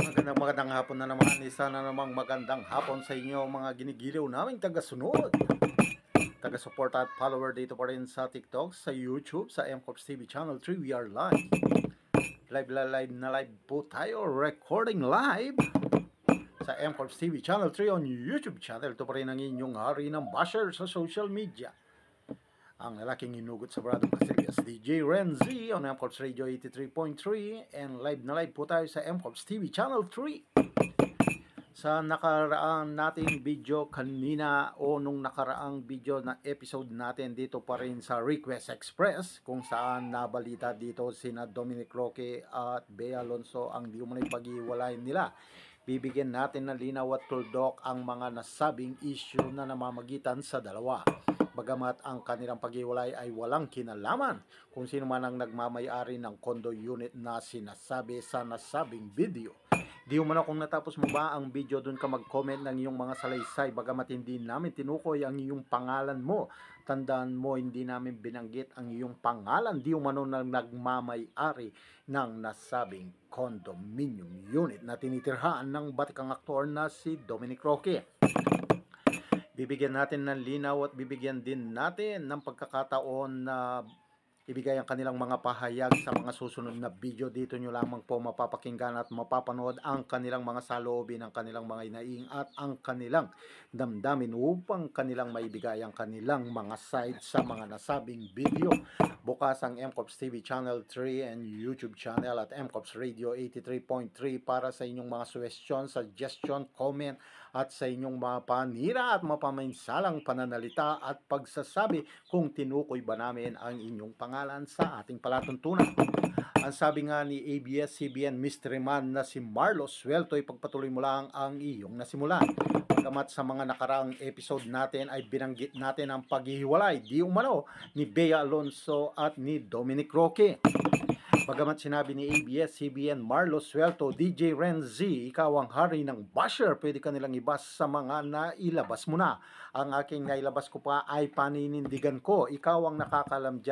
Magandang hapon na naman. Isa na namang magandang hapon sa inyo mga ginigiliw naming taga-sunod, taga-support at follower dito pa rin sa TikTok, sa YouTube, sa MCOPS TV Channel 3. We are live. Live po tayo. Recording live sa MCOPS TV Channel 3 on YouTube channel. Ito pa rin ang inyong hari ng basher sa social media, ang lalaking hinugot sa Bradong Casillas, DJ Renzi on MCOPS Radio 83.3, and live po tayo sa MCOPS TV Channel 3. Sa nakaraan nating video kanina o nung nakaraang video na episode natin dito pa rin sa Request Express, kung saan nabalita dito sina Dominic Roque at Bea Alonso ang di umano'y paghiwalay nila. Bibigyan natin ng linaw at tuldok ang mga nasabing issue na namamagitan sa dalawa. Bagamat ang kanilang paghiwalay ay walang kinalaman kung sino man ang nagmamay-ari ng condo unit na sinasabi sa nasabing video. Di umano kung natapos mo ba ang video, dun ka mag-comment ng iyong mga salaysay. Bagamat hindi namin tinukoy ang iyong pangalan mo, tandaan mo hindi namin binanggit ang iyong pangalan. Di umano na nagmamay-ari ng nasabing condominium unit na tinitirhaan ng batikang aktor na si Dominic Roque. Bibigyan natin ng linaw at bibigyan din natin ng pagkakataon na ibigay ang kanilang mga pahayag sa mga susunod na video. Dito nyo lamang po mapapakinggan at mapapanood ang kanilang mga saloobin, ang kanilang mga inaing at ang kanilang damdamin upang kanilang maibigay ang kanilang mga side sa mga nasabing video. Bukas ang MCOPS TV Channel 3 and YouTube channel at MCOPS Radio 83.3 para sa inyong mga suggestion, comment at sa inyong mga panira at mapaminsalang pananalita at pagsasabi kung tinukoy ba namin ang inyong pangalan sa ating palatuntunan. Ang sabi nga ni ABS-CBN mystery man na si Marlo Suelto, ipagpatuloy mo lang ang iyong nasimulan. Bagamat sa mga nakaraang episode natin ay binanggit natin ang paghihiwalay di umano ni Bea Alonso at ni Dominic Roque. Bagamat sinabi ni ABS-CBN Marlo Suelto, DJ Renzi, ikaw ang hari ng basher, pwede ka nilang ibas sa mga nailabas mo na. Ang aking nailabas ko pa ay paninindigan ko. Ikaw ang nakakalam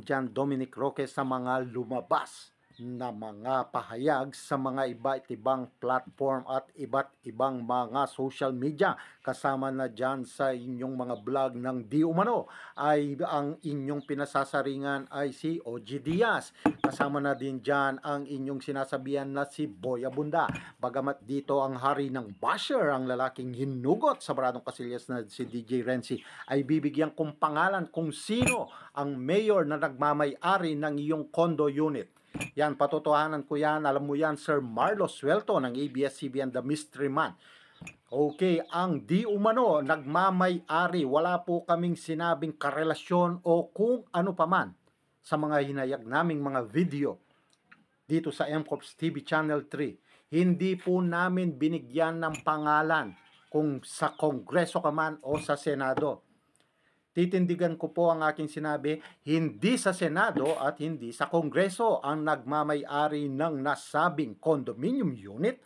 dyan, Dominic Roque, sa mga lumabas na mga pahayag sa mga iba't ibang platform at iba't ibang mga social media. Kasama na dyan sa inyong mga vlog ng di umano ay ang inyong pinasasaringan ay si OG Diaz. Kasama na din dyan ang inyong sinasabihan na si Boy Abunda. Bagamat dito ang hari ng basher, ang lalaking hinugot sa Bradong Casillas na si DJ Renzi, ay bibigyan kong pangalan kung sino ang mayor na nagmamay-ari ng iyong condo unit. Yan, patotohanan ko yan. Alam mo yan, Sir Marlo Suelto ng ABS-CBN The Mystery Man. Okay, ang di umano nagmamay-ari, wala po kaming sinabing karelasyon o kung ano paman sa mga hinayag naming mga video dito sa MCOPS TV Channel 3. Hindi po namin binigyan ng pangalan kung sa Kongreso ka man o sa Senado. Titindigan ko po ang aking sinabi, hindi sa Senado at hindi sa Kongreso ang nagmamay-ari ng nasabing condominium unit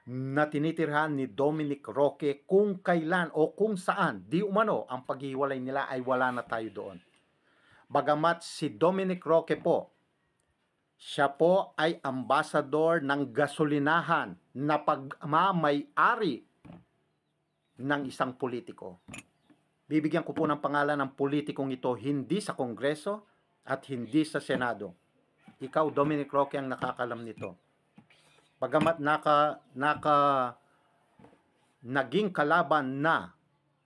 na tinitirhan ni Dominic Roque. Kung kailan o kung saan di umano ang paghiwalay nila ay wala na tayo doon. Bagamat si Dominic Roque po, siya po ay ambasador ng gasolinahan na pagmamay-ari ng isang politiko. Bibigyan ko po ng pangalan ng politikong ito, hindi sa Kongreso at hindi sa Senado. Ikaw, Dominic Roque, ang nakakalam nito. Bagamat naging kalaban na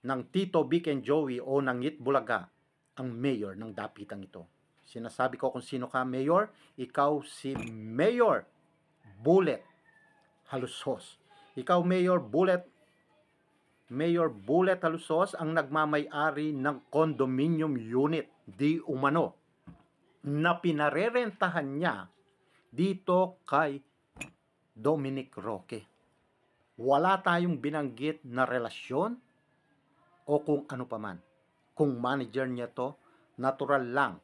ng Tito, Vic and Joey o ng Itbulaga ang mayor ng dapitang ito. Sinasabi ko kung sino ka, mayor. Ikaw si Mayor Bullet Halusos. Ikaw, Mayor Bullet Halusos, ang nagmamay-ari ng condominium unit di umano na pinarerentahan niya dito kay Dominic Roque. Wala tayong binanggit na relasyon o kung ano paman. Kung manager niya to, natural lang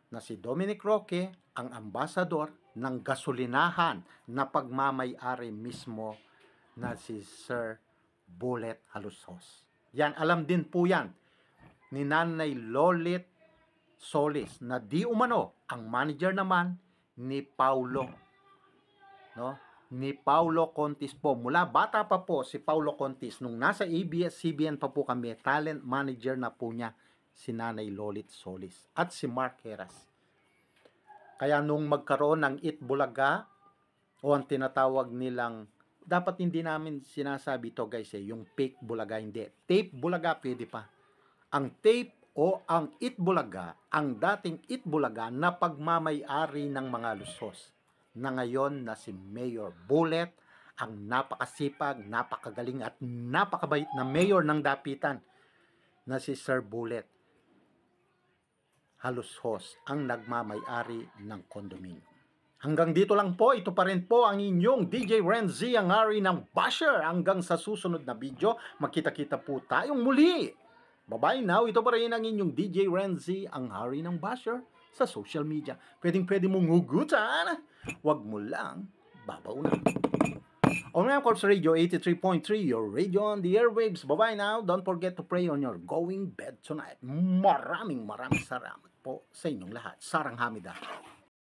na si Dominic Roque ang ambasador ng gasolinahan na pagmamay-ari mismo na si Sir Bullet Halusos. Yan, alam din po yan ni Nanay Lolit Solis na di umano ang manager naman ni Paulo no, ni Paulo Contis po. Mula bata pa po si Paulo Contis, nung nasa ABS-CBN pa po kami, talent manager na po niya si Nanay Lolit Solis at si Mark Heras. Kaya nung magkaroon ng Itbulaga o ang tinatawag nilang, dapat hindi namin sinasabi to guys yung fake bulaga, hindi. Tape bulaga pwede pa. Ang tape o ang Itbulaga, ang dating Itbulaga na pagmamay-ari ng mga Lusos, na ngayon na si Mayor Bullet, ang napakasipag, napakagaling at napakabait na mayor ng Dapitan na si Sir Bullet. Halushos ang nagmamay-ari ng kondominium. Hanggang dito lang po, ito pa rin po ang inyong DJ Renzi, ang hari ng Basher. Hanggang sa susunod na video, makita-kita po tayong muli. Bye-bye now, ito pa rin ang inyong DJ Renzi, ang hari ng Basher sa social media. Pwede mong hugutan, wag mo lang babaunan. On Corps Radio 83.3, your radio on the airwaves. Bye-bye now. Don't forget to pray on your going bed tonight. Maraming salamat po sa inyong lahat. Sarang Hamida.